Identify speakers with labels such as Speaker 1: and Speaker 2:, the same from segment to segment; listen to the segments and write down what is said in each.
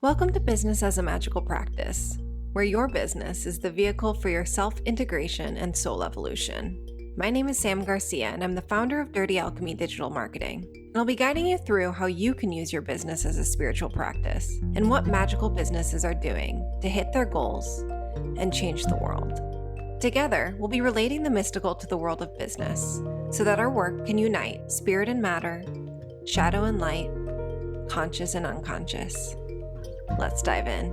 Speaker 1: Welcome to Business as a Magical Practice, where your business is the vehicle for your self-integration and soul evolution. My name is Sam Garcia, and I'm the founder of Dirty Alchemy Digital Marketing. And I'll be guiding you through how you can use your business as a spiritual practice and what magical businesses are doing to hit their goals and change the world. Together, we'll be relating the mystical to the world of business so that our work can unite spirit and matter, shadow and light, conscious and unconscious. Let's dive in.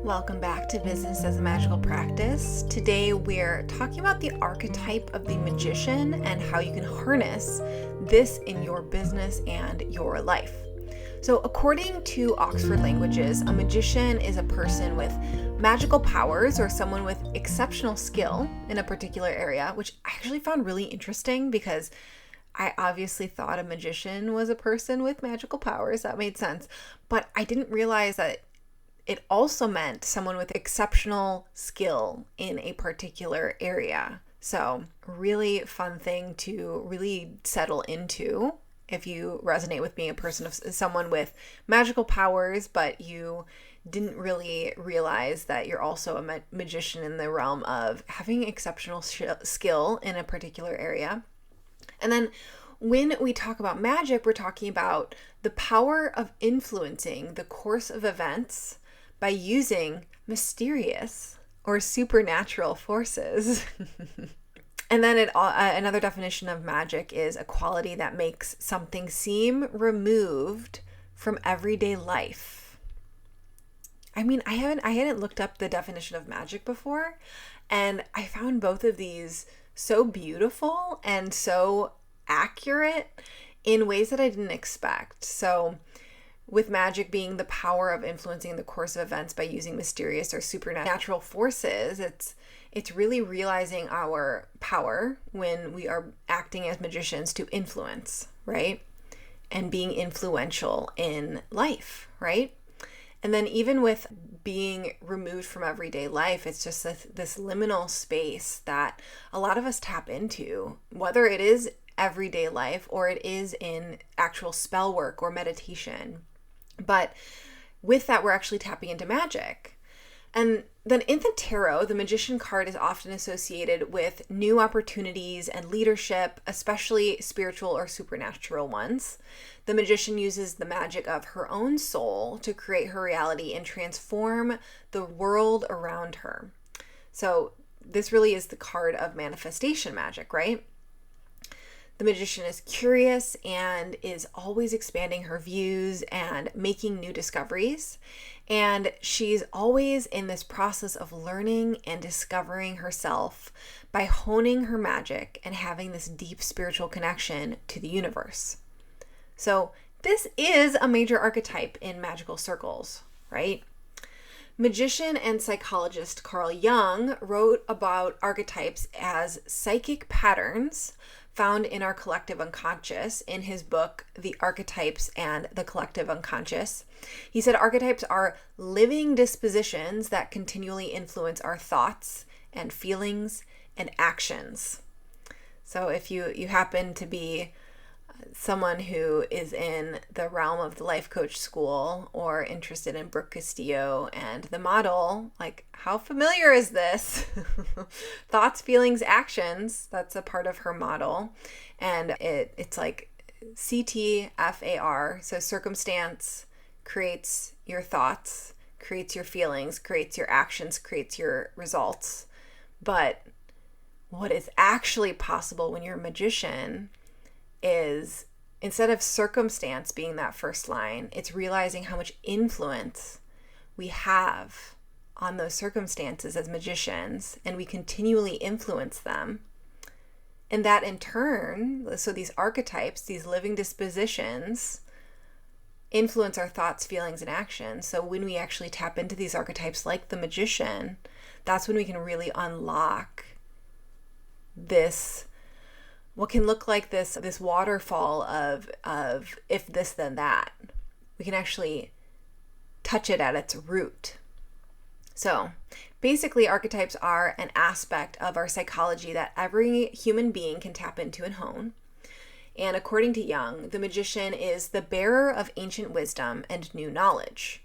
Speaker 1: Welcome back to Business as a Magical Practice. Today we're talking about the archetype of the magician and how you can harness this in your business and your life. So according to Oxford Languages, a magician is a person with magical powers or someone with exceptional skill in a particular area, which I actually found really interesting because I obviously thought a magician was a person with magical powers. That made sense. But I didn't realize that it also meant someone with exceptional skill in a particular area. So really fun thing to really settle into if you resonate with being a person of someone with magical powers, but you didn't really realize that you're also a magician in the realm of having exceptional skill in a particular area. And then when we talk about magic, we're talking about the power of influencing the course of events by using mysterious or supernatural forces. And then another definition of magic is a quality that makes something seem removed from everyday life. I mean, I hadn't looked up the definition of magic before, and I found both of these so beautiful and so accurate in ways that I didn't expect. So with magic being the power of influencing the course of events by using mysterious or supernatural forces, it's really realizing our power when we are acting as magicians to influence, right? And being influential in life, right? And then even with being removed from everyday life, it's just this liminal space that a lot of us tap into, whether it is everyday life or it is in actual spell work or meditation. But with that, we're actually tapping into magic. And then in the tarot, the magician card is often associated with new opportunities and leadership, especially spiritual or supernatural ones. The magician uses the magic of her own soul to create her reality and transform the world around her. So this really is the card of manifestation magic, right? The magician is curious and is always expanding her views and making new discoveries. And she's always in this process of learning and discovering herself by honing her magic and having this deep spiritual connection to the universe. So this is a major archetype in magical circles, right? Magician and psychologist Carl Jung wrote about archetypes as psychic patterns found in our collective unconscious in his book, The Archetypes and the Collective Unconscious. He said archetypes are living dispositions that continually influence our thoughts and feelings and actions. So if you happen to be someone who is in the realm of the life coach school or interested in Brooke Castillo and the model, like how familiar is this? Thoughts, feelings, actions, that's a part of her model. And it's like CTFAR. So circumstance creates your thoughts, creates your feelings, creates your actions, creates your results. But what is actually possible when you're a magician is instead of circumstance being that first line, it's realizing how much influence we have on those circumstances as magicians, and we continually influence them. And that in turn, so these archetypes, these living dispositions, influence our thoughts, feelings, and actions. So when we actually tap into these archetypes like the magician, that's when we can really unlock this what can look like this waterfall of if this then that. We can actually touch it at its root. So basically archetypes are an aspect of our psychology that every human being can tap into and hone. And according to Jung, the magician is the bearer of ancient wisdom and new knowledge.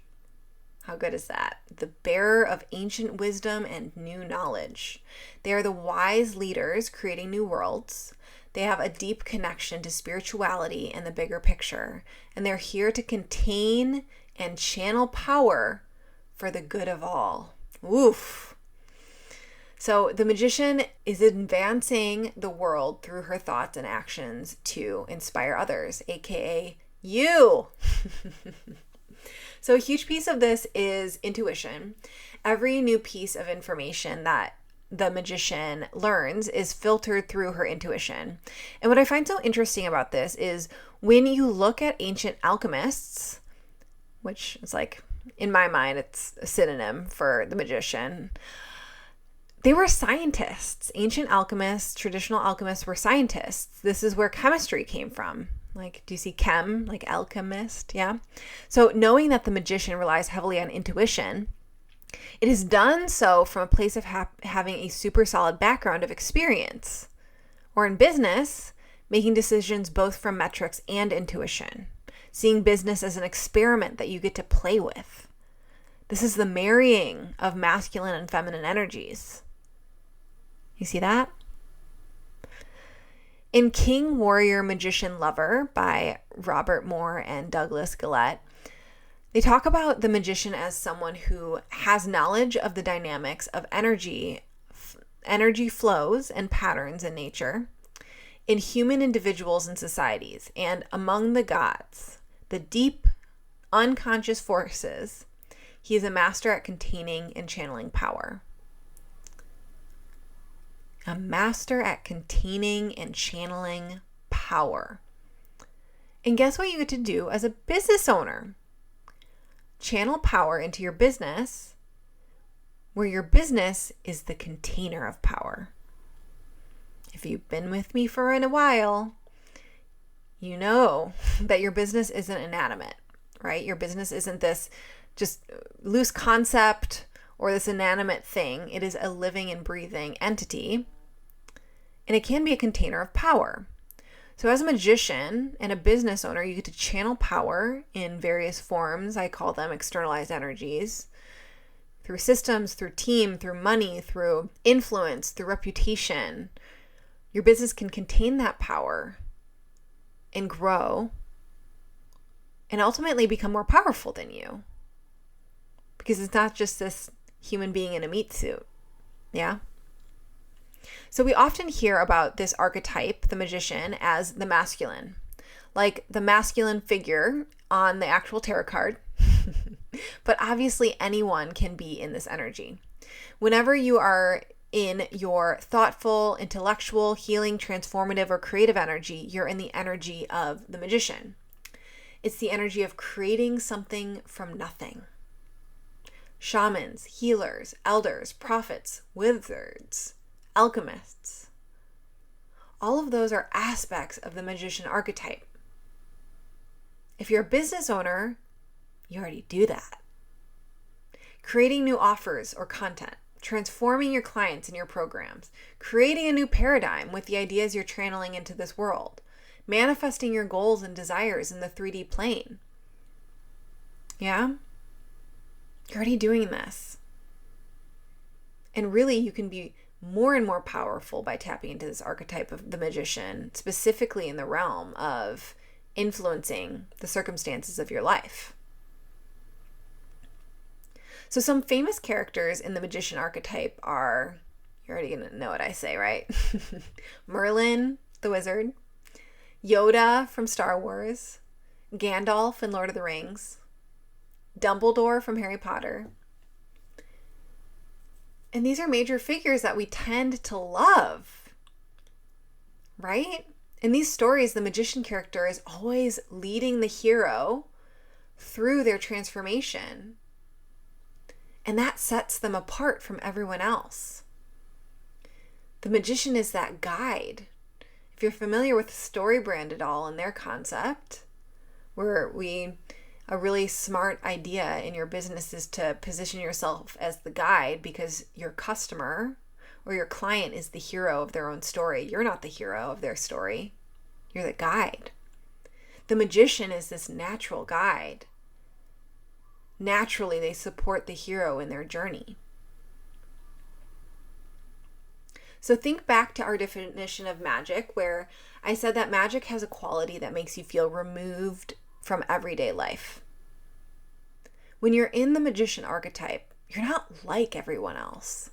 Speaker 1: How good is that? The bearer of ancient wisdom and new knowledge. They are the wise leaders creating new worlds. They have a deep connection to spirituality and the bigger picture, and they're here to contain and channel power for the good of all. Oof. So the magician is advancing the world through her thoughts and actions to inspire others, aka you. So a huge piece of this is intuition. Every new piece of information that the magician learns is filtered through her intuition. And what I find so interesting about this is when you look at ancient alchemists, which is like, in my mind, it's a synonym for the magician, they were scientists. Ancient alchemists, traditional alchemists were scientists. This is where chemistry came from. Like, do you see chem, like alchemist? Yeah. So knowing that the magician relies heavily on intuition, it is done so from a place of having a super solid background of experience. Or in business, making decisions both from metrics and intuition. Seeing business as an experiment that you get to play with. This is the marrying of masculine and feminine energies. You see that? In King, Warrior, Magician, Lover by Robert Moore and Douglas Gillette, they talk about the magician as someone who has knowledge of the dynamics of energy flows and patterns in nature, in human individuals and societies, and among the gods, the deep, unconscious forces. He is a master at containing and channeling power. A master at containing and channeling power. And guess what you get to do as a business owner? Channel power into your business, where your business is the container of power. If you've been with me for a while, you know that your business isn't inanimate, right? Your business isn't this just loose concept or this inanimate thing. It is a living and breathing entity. And it can be a container of power. So as a magician and a business owner, you get to channel power in various forms. I call them externalized energies. Through systems, through team, through money, through influence, through reputation. Your business can contain that power and grow and ultimately become more powerful than you. Because it's not just this human being in a meat suit. Yeah? So we often hear about this archetype, the magician, as the masculine, like the masculine figure on the actual tarot card. But obviously anyone can be in this energy. Whenever you are in your thoughtful, intellectual, healing, transformative, or creative energy, you're in the energy of the magician. It's the energy of creating something from nothing. Shamans, healers, elders, prophets, wizards, alchemists. All of those are aspects of the magician archetype. If you're a business owner, you already do that. Creating new offers or content, transforming your clients and your programs, creating a new paradigm with the ideas you're channeling into this world, manifesting your goals and desires in the 3D plane. Yeah? You're already doing this. And really, you can be more and more powerful by tapping into this archetype of the magician, specifically in the realm of influencing the circumstances of your life. So some famous characters in the magician archetype are, you're already going to know what I say, right? Merlin, the wizard, Yoda from Star Wars, Gandalf in Lord of the Rings, Dumbledore from Harry Potter. And these are major figures that we tend to love, right? In these stories, the magician character is always leading the hero through their transformation. And that sets them apart from everyone else. The magician is that guide. If you're familiar with StoryBrand at all and their concept, where a really smart idea in your business is to position yourself as the guide because your customer or your client is the hero of their own story. You're not the hero of their story. You're the guide. The magician is this natural guide. Naturally, they support the hero in their journey. So think back to our definition of magic, where I said that magic has a quality that makes you feel removed from everyday life. When you're in the magician archetype, you're not like everyone else.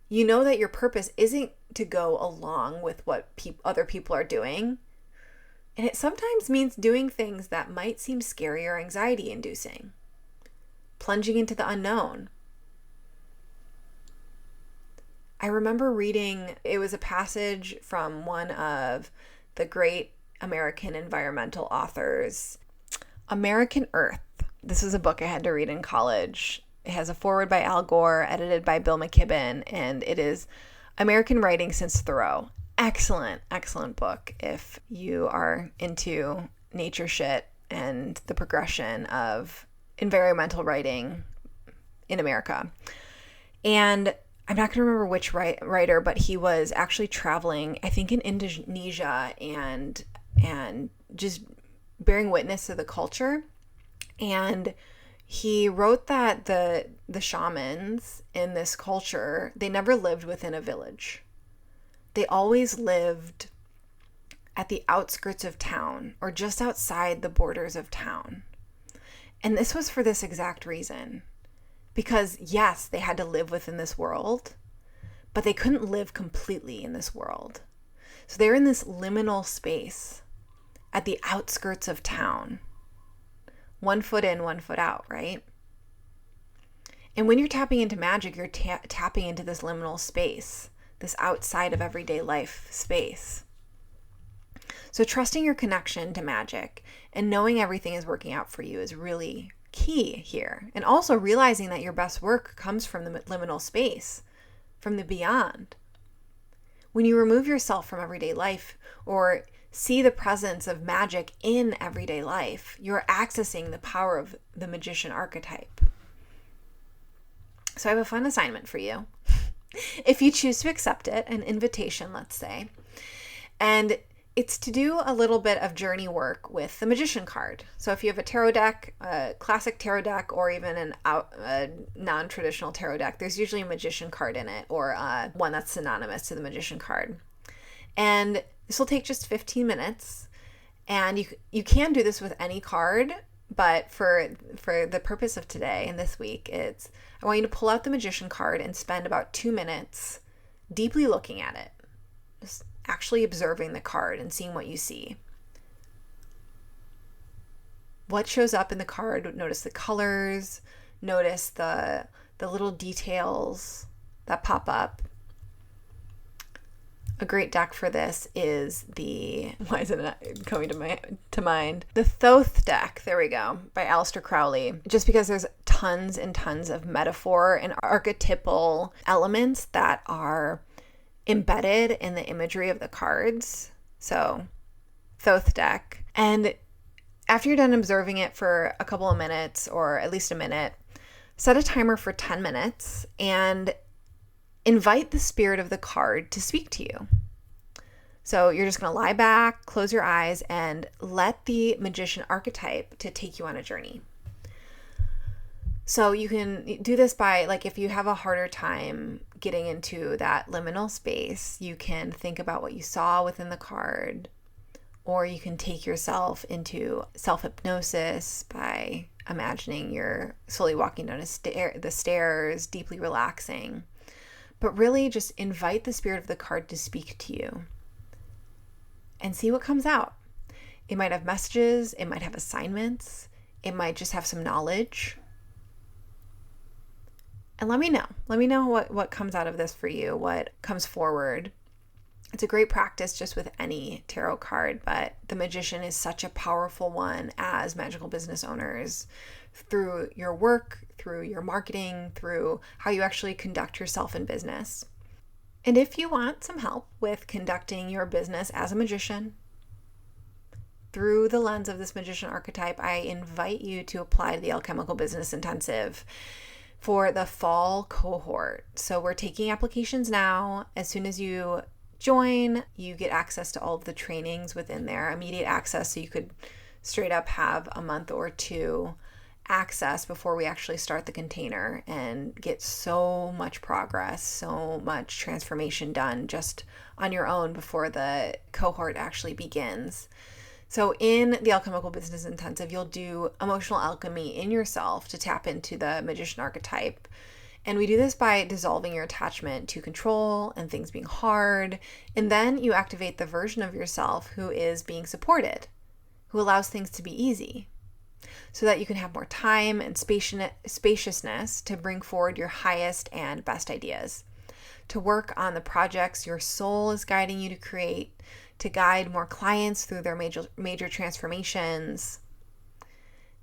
Speaker 1: You know that your purpose isn't to go along with what other people are doing. And it sometimes means doing things that might seem scary or anxiety-inducing. Plunging into the unknown. I remember reading, it was a passage from one of the great American environmental authors, American Earth. This was a book I had to read in college. It has a foreword by Al Gore, edited by Bill McKibben, and it is American writing since Thoreau. Excellent, excellent book if you are into nature shit and the progression of environmental writing in America. And I'm not going to remember which writer, but he was actually traveling, I think, in Indonesia and just bearing witness to the culture. And he wrote that the shamans in this culture, they never lived within a village. They always lived at the outskirts of town or just outside the borders of town. And this was for this exact reason. Because yes, they had to live within this world, but they couldn't live completely in this world. So they're in this liminal space at the outskirts of town. 1 foot in, 1 foot out, right? And when you're tapping into magic, you're tapping into this liminal space, this outside of everyday life space. So trusting your connection to magic and knowing everything is working out for you is really key here. And also realizing that your best work comes from the liminal space, from the beyond. When you remove yourself from everyday life or see the presence of magic in everyday life, you're accessing the power of the magician archetype. So I have a fun assignment for you. If you choose to accept it, an invitation, let's say, and it's to do a little bit of journey work with the magician card. So if you have a tarot deck, a classic tarot deck, or even a non-traditional tarot deck, there's usually a magician card in it, or one that's synonymous to the magician card. And this will take just 15 minutes. And you can do this with any card, but for the purpose of today and this week, I want you to pull out the magician card and spend about 2 minutes deeply looking at it. Just actually observing the card and seeing what you see. What shows up in the card? Notice the colors, notice the little details that pop up. A great deck for this is why is it not coming to mind? The Thoth deck, there we go, by Aleister Crowley. Just because there's tons and tons of metaphor and archetypal elements that are embedded in the imagery of the cards. So, Thoth deck. And after you're done observing it for a couple of minutes, or at least a minute, set a timer for 10 minutes and invite the spirit of the card to speak to you. So you're just going to lie back, close your eyes, and let the magician archetype to take you on a journey. So you can do this by, like, if you have a harder time getting into that liminal space, you can think about what you saw within the card, or you can take yourself into self-hypnosis by imagining you're slowly walking down the stairs, deeply relaxing. But really just invite the spirit of the card to speak to you and see what comes out. It might have messages, it might have assignments, it might just have some knowledge. And let me know what comes out of this for you, what comes forward. It's a great practice just with any tarot card, but the magician is such a powerful one as magical business owners, through your work, through your marketing, through how you actually conduct yourself in business. And if you want some help with conducting your business as a magician through the lens of this magician archetype, I invite you to apply to the Alchemical Business Intensive for the fall cohort. So we're taking applications now. As soon as you join. You get access to all of the trainings within there, immediate access, so you could straight up have a month or two access before we actually start the container and get so much progress, so much transformation done just on your own before the cohort actually begins. So in the Alchemical Business Intensive, you'll do emotional alchemy in yourself to tap into the magician archetype. And we do this by dissolving your attachment to control and things being hard. And then you activate the version of yourself who is being supported, who allows things to be easy, so that you can have more time and spaciousness to bring forward your highest and best ideas, to work on the projects your soul is guiding you to create, to guide more clients through their major transformations.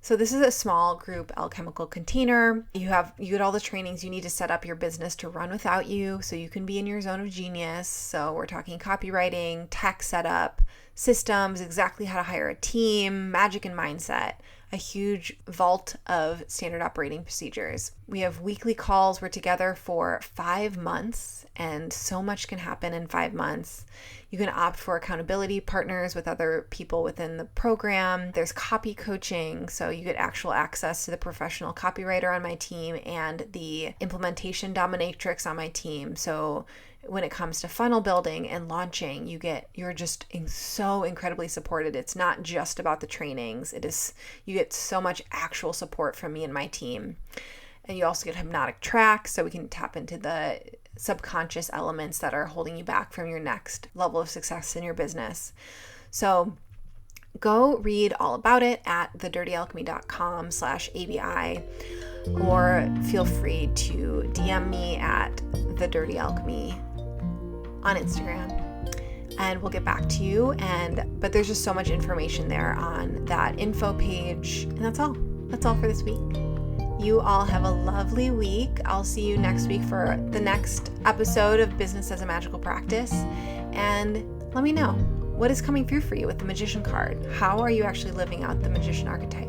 Speaker 1: So this is a small group alchemical container. You get all the trainings you need to set up your business to run without you, so you can be in your zone of genius. So we're talking copywriting, tech setup, systems, exactly how to hire a team, magic and mindset, a huge vault of standard operating procedures. We have weekly calls. We're together for 5 months, and so much can happen in 5 months. You can opt for accountability partners with other people within the program. There's copy coaching, so you get actual access to the professional copywriter on my team and the implementation dominatrix on my team. So when it comes to funnel building and launching, you're just so incredibly supported. It's not just about the trainings. You get so much actual support from me and my team. And you also get hypnotic tracks, so we can tap into the subconscious elements that are holding you back from your next level of success in your business. So go read all about it at thedirtyalchemy.com/ABI, or feel free to DM me at thedirtyalchemy on Instagram, and we'll get back to you. But there's just so much information there on that info page. And that's all for this week. You all have a lovely week. I'll see you next week for the next episode of Business as a Magical Practice. And let me know, what is coming through for you with the Magician card? How are you actually living out the Magician archetype?